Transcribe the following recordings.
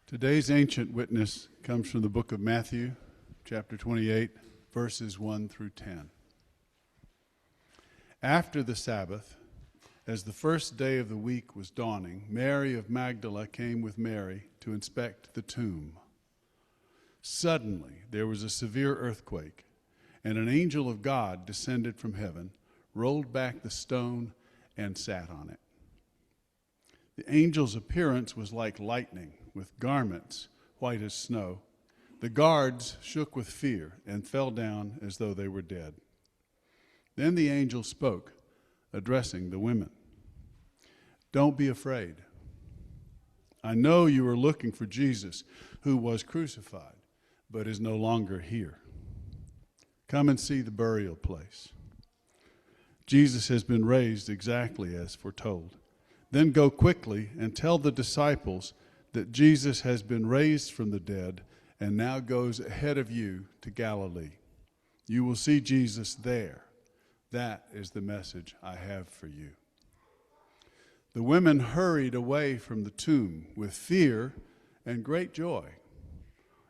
Today's ancient witness comes from the book of Matthew, chapter 28, verses 1 through 10. After the Sabbath, as the first day of the week was dawning, Mary of Magdala came with Mary to inspect the tomb. Suddenly there was a severe earthquake, and an angel of God descended from heaven, rolled back the stone, and sat on it. The angel's appearance was like lightning, with garments white as snow. The guards shook with fear and fell down as though they were dead. Then the angel spoke, addressing the women. "Don't be afraid. I know you are looking for Jesus, who was crucified, but is no longer here. Come and see the burial place. Jesus has been raised exactly as foretold. Then go quickly and tell the disciples that Jesus has been raised from the dead and now goes ahead of you to Galilee. You will see Jesus there. That is the message I have for you." The women hurried away from the tomb with fear and great joy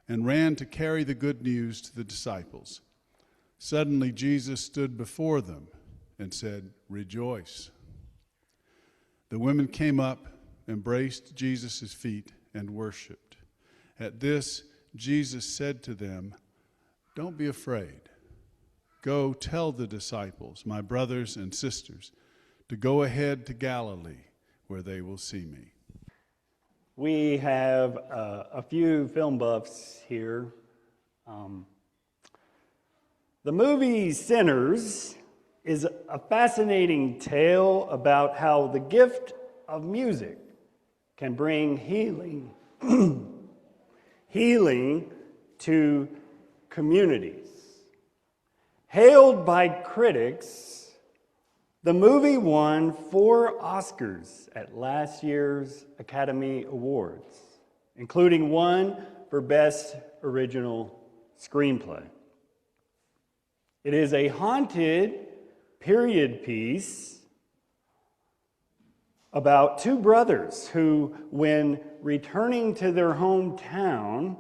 and ran to carry the good news to the disciples. Suddenly Jesus stood before them and said, "Rejoice." The women came up, embraced Jesus' feet, and worshiped. At this, Jesus said to them, "Don't be afraid. Go tell the disciples, my brothers and sisters, to go ahead to Galilee, where they will see me." We have a few film buffs here. The movie Sinners is a fascinating tale about how the gift of music can bring healing to communities. Hailed by critics, the movie won 4 Oscars at last year's Academy Awards, including one for Best Original Screenplay. It is a haunted period piece about 2 brothers who, when returning to their hometown,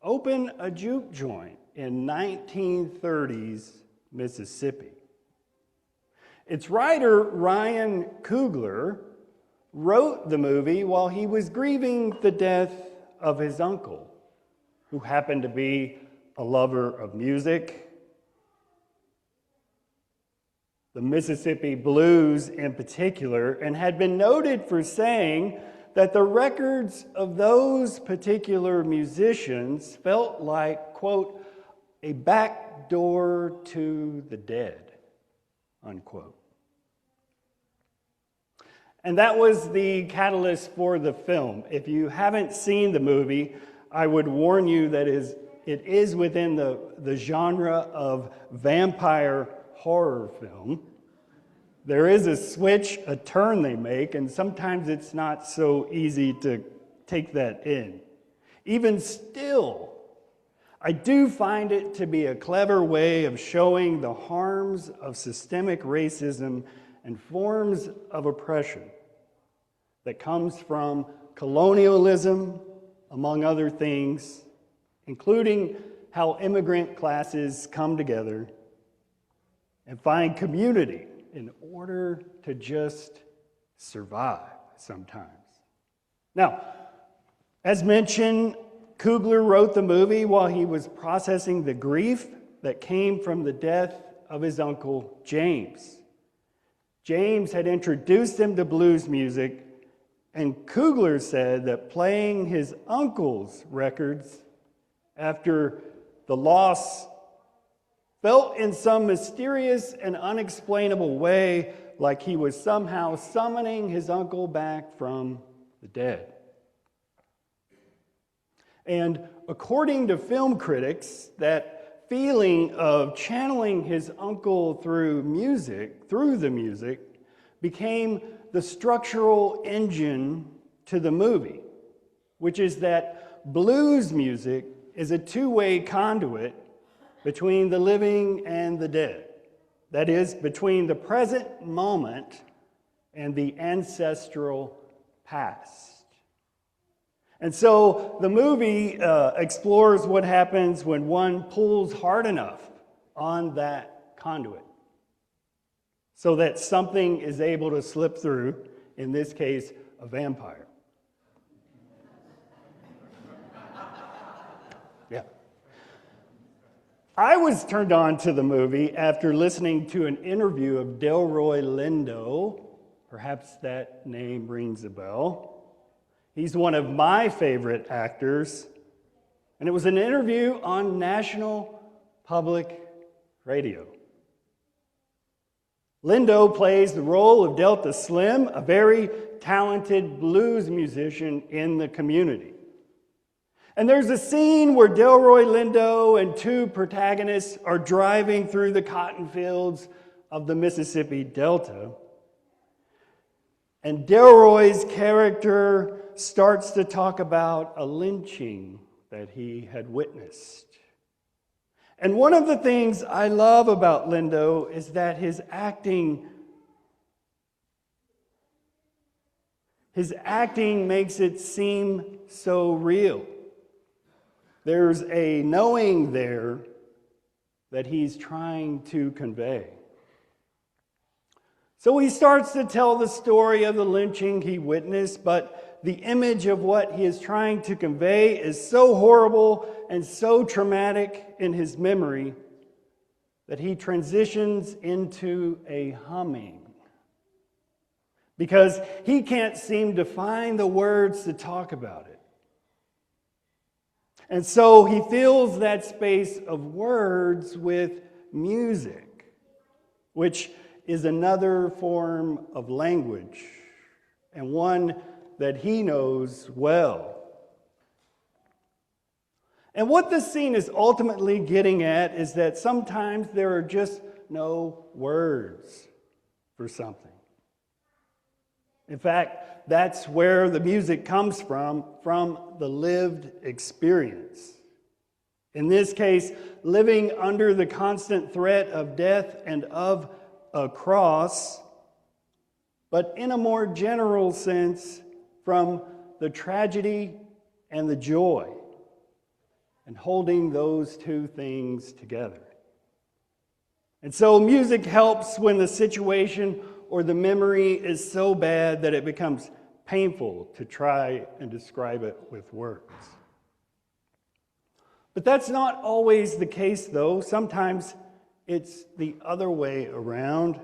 open a juke joint in 1930s Mississippi. Its writer, Ryan Coogler, wrote the movie while he was grieving the death of his uncle, who happened to be a lover of music, the Mississippi blues in particular, and had been noted for saying that the records of those particular musicians felt like, quote, "a back door to the dead," unquote. And that was the catalyst for the film. If you haven't seen the movie, I would warn you that it is within the genre of vampire horror film. There is a switch, a turn they make, and sometimes it's not so easy to take that in. Even still, I do find it to be a clever way of showing the harms of systemic racism and forms of oppression that comes from colonialism, among other things, including how immigrant classes come together and find community in order to just survive sometimes. Now, as mentioned, Coogler wrote the movie while he was processing the grief that came from the death of his uncle, James. James had introduced him to blues music, and Coogler said that playing his uncle's records after the loss felt in some mysterious and unexplainable way like he was somehow summoning his uncle back from the dead. And according to film critics, that feeling of channeling his uncle through the music, became the structural engine to the movie, which is that blues music is a two-way conduit between the living and the dead. That is, between the present moment and the ancestral past. And so the movie explores what happens when one pulls hard enough on that conduit so that something is able to slip through, in this case, a vampire. Yeah. I was turned on to the movie after listening to an interview of Delroy Lindo. Perhaps that name rings a bell. He's one of my favorite actors, and it was an interview on National Public Radio. Lindo plays the role of Delta Slim, a very talented blues musician in the community. And there's a scene where Delroy Lindo and two protagonists are driving through the cotton fields of the Mississippi Delta. And Delroy's character starts to talk about a lynching that he had witnessed. And one of the things I love about Lindo is that his acting makes it seem so real. There's a knowing there that he's trying to convey. So he starts to tell the story of the lynching he witnessed, but the image of what he is trying to convey is so horrible and so traumatic in his memory that he transitions into a humming because he can't seem to find the words to talk about it. And so he fills that space of words with music, which is another form of language, and one that he knows well. And what this scene is ultimately getting at is that sometimes there are just no words for something. In fact, that's where the music comes from the lived experience. In this case, living under the constant threat of death and of a cross, but in a more general sense, from the tragedy and the joy, and holding those two things together. And so music helps when the situation or the memory is so bad that it becomes painful to try and describe it with words. But that's not always the case, though. Sometimes it's the other way around.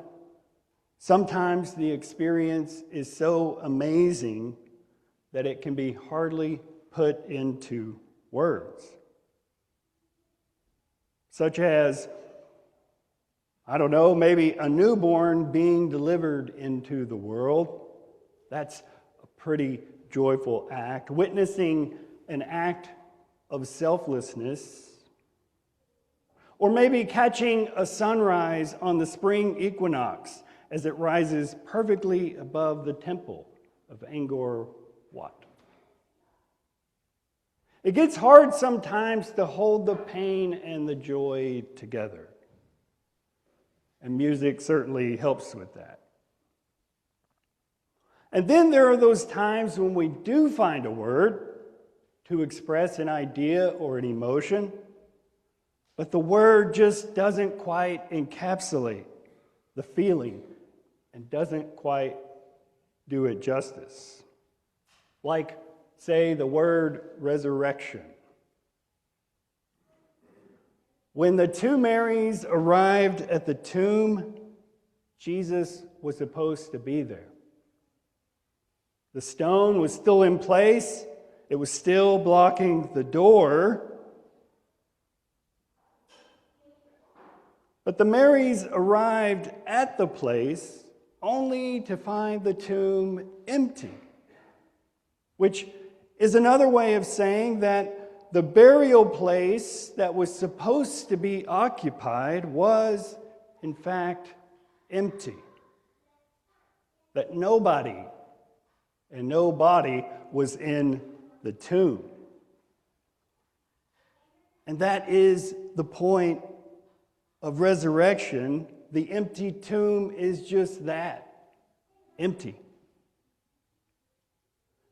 Sometimes the experience is so amazing that it can be hardly put into words. Such as, I don't know, maybe a newborn being delivered into the world. That's a pretty joyful act. Witnessing an act of selflessness. Or maybe catching a sunrise on the spring equinox as it rises perfectly above the temple of Angkor Wat. It gets hard sometimes to hold the pain and the joy together. And music certainly helps with that. And then there are those times when we do find a word to express an idea or an emotion, but the word just doesn't quite encapsulate the feeling and doesn't quite do it justice. Like, say, the word resurrection. When the two Marys arrived at the tomb, Jesus was supposed to be there. The stone was still in place. It was still blocking the door. But the Marys arrived at the place only to find the tomb empty, which is another way of saying that the burial place that was supposed to be occupied was, in fact, empty. That nobody and no body was in the tomb. And that is the point of resurrection. The empty tomb is just that, empty.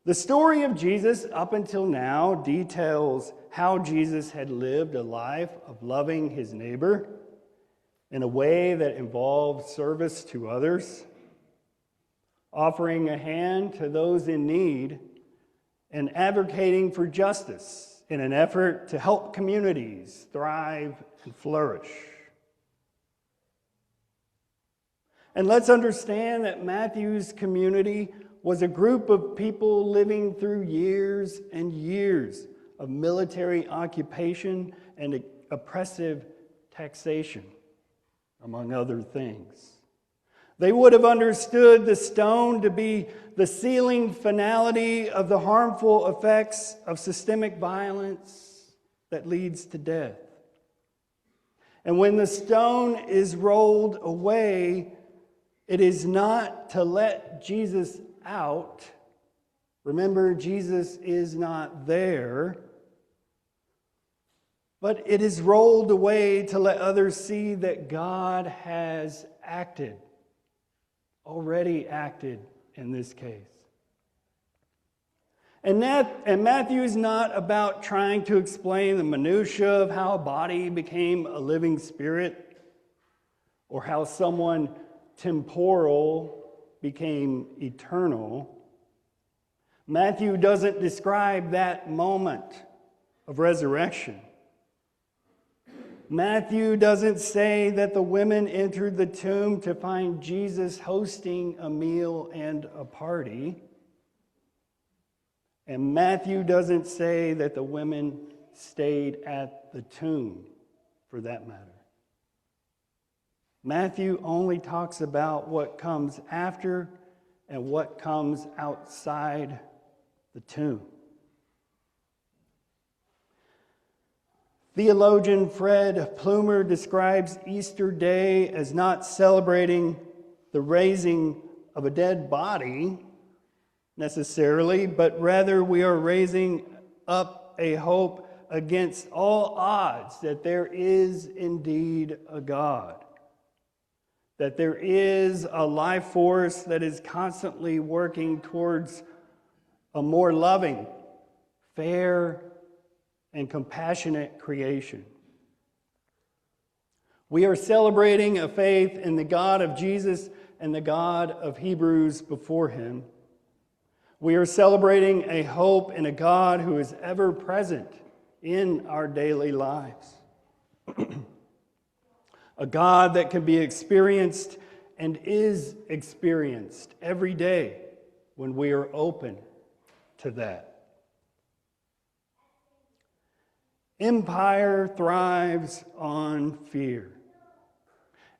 The story of Jesus up until now details how Jesus had lived a life of loving his neighbor in a way that involved service to others, offering a hand to those in need, and advocating for justice in an effort to help communities thrive and flourish. And let's understand that Matthew's community was a group of people living through years and years of military occupation and oppressive taxation, among other things. They would have understood the stone to be the sealing finality of the harmful effects of systemic violence that leads to death. And when the stone is rolled away, it is not to let Jesus out. Remember, Jesus is not there. But it is rolled away to let others see that God has acted, already acted in this case. And Matthew is not about trying to explain the minutiae of how a body became a living spirit or how someone temporal became eternal. Matthew doesn't describe that moment of resurrection. Matthew doesn't say that the women entered the tomb to find Jesus hosting a meal and a party. And Matthew doesn't say that the women stayed at the tomb, for that matter. Matthew only talks about what comes after and what comes outside the tomb. Theologian Fred Plumer describes Easter Day as not celebrating the raising of a dead body necessarily, but rather we are raising up a hope against all odds that there is indeed a God, that there is a life force that is constantly working towards a more loving, fair, and compassionate creation. We are celebrating a faith in the God of Jesus and the God of Hebrews before him. We are celebrating a hope in a God who is ever present in our daily lives. A God that can be experienced and is experienced every day when we are open to that. Empire thrives on fear.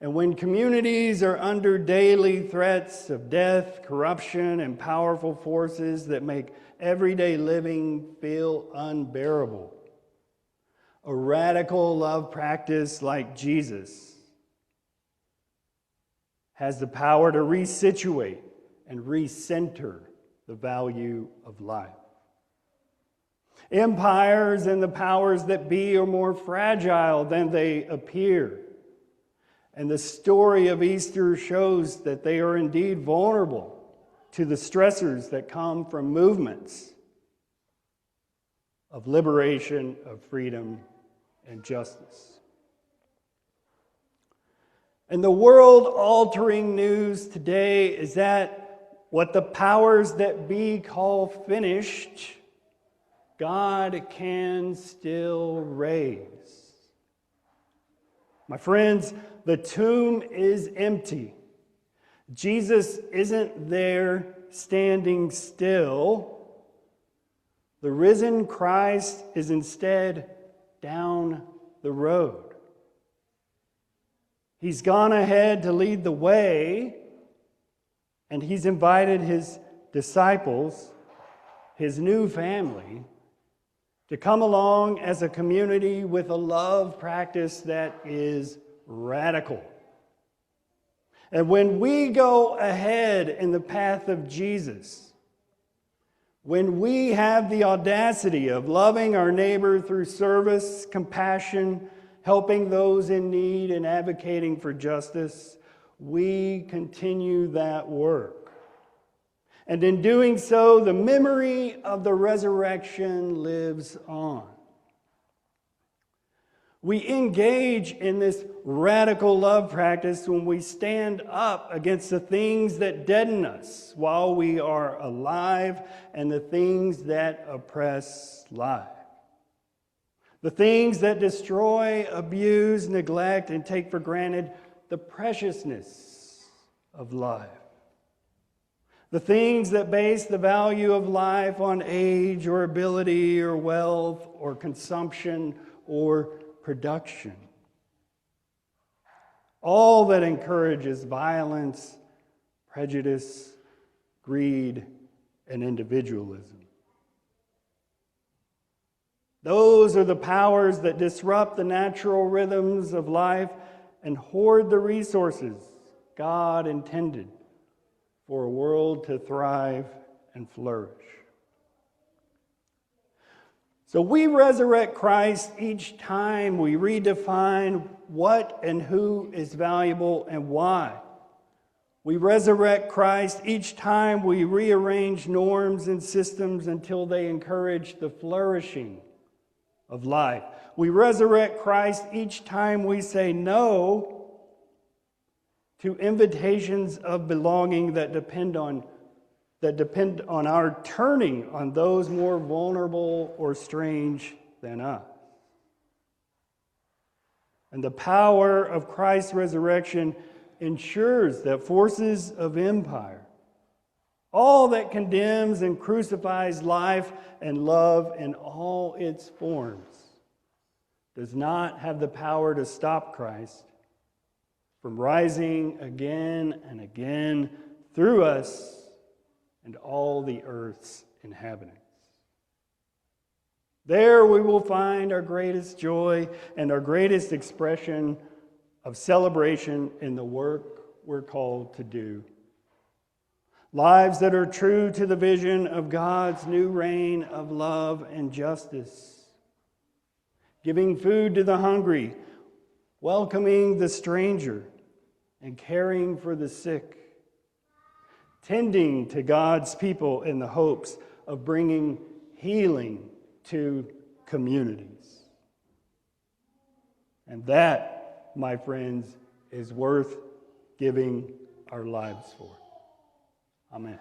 And when communities are under daily threats of death, corruption, and powerful forces that make everyday living feel unbearable, a radical love practice like Jesus has the power to resituate and recenter the value of life. Empires and the powers that be are more fragile than they appear. And the story of Easter shows that they are indeed vulnerable to the stressors that come from movements of liberation, of freedom, and justice. And the world-altering news today is that what the powers that be call finished, God can still raise. My friends, the tomb is empty. Jesus isn't there standing still. The risen Christ is instead down the road. He's gone ahead to lead the way, and he's invited his disciples, his new family, to come along as a community with a love practice that is radical. And when we go ahead in the path of Jesus, when we have the audacity of loving our neighbor through service, compassion, helping those in need, and advocating for justice, we continue that work. And in doing so, the memory of the resurrection lives on. We engage in this radical love practice when we stand up against the things that deaden us while we are alive and the things that oppress life. The things that destroy, abuse, neglect, and take for granted the preciousness of life. The things that base the value of life on age or ability or wealth or consumption or production. All that encourages violence, prejudice, greed, and individualism. Those are the powers that disrupt the natural rhythms of life and hoard the resources God intended for a world to thrive and flourish. So we resurrect Christ each time we redefine what and who is valuable and why. We resurrect Christ each time we rearrange norms and systems until they encourage the flourishing of life. We resurrect Christ each time we say no to invitations of belonging that depend on our turning on those more vulnerable or strange than us. And the power of Christ's resurrection ensures that forces of empire, all that condemns and crucifies life and love in all its forms, does not have the power to stop Christ from rising again and again through us and all the earth's inhabitants. There we will find our greatest joy and our greatest expression of celebration in the work we're called to do. Lives that are true to the vision of God's new reign of love and justice. Giving food to the hungry, welcoming the stranger, and caring for the sick. Tending to God's people in the hopes of bringing healing to communities. And that, my friends, is worth giving our lives for. Amen.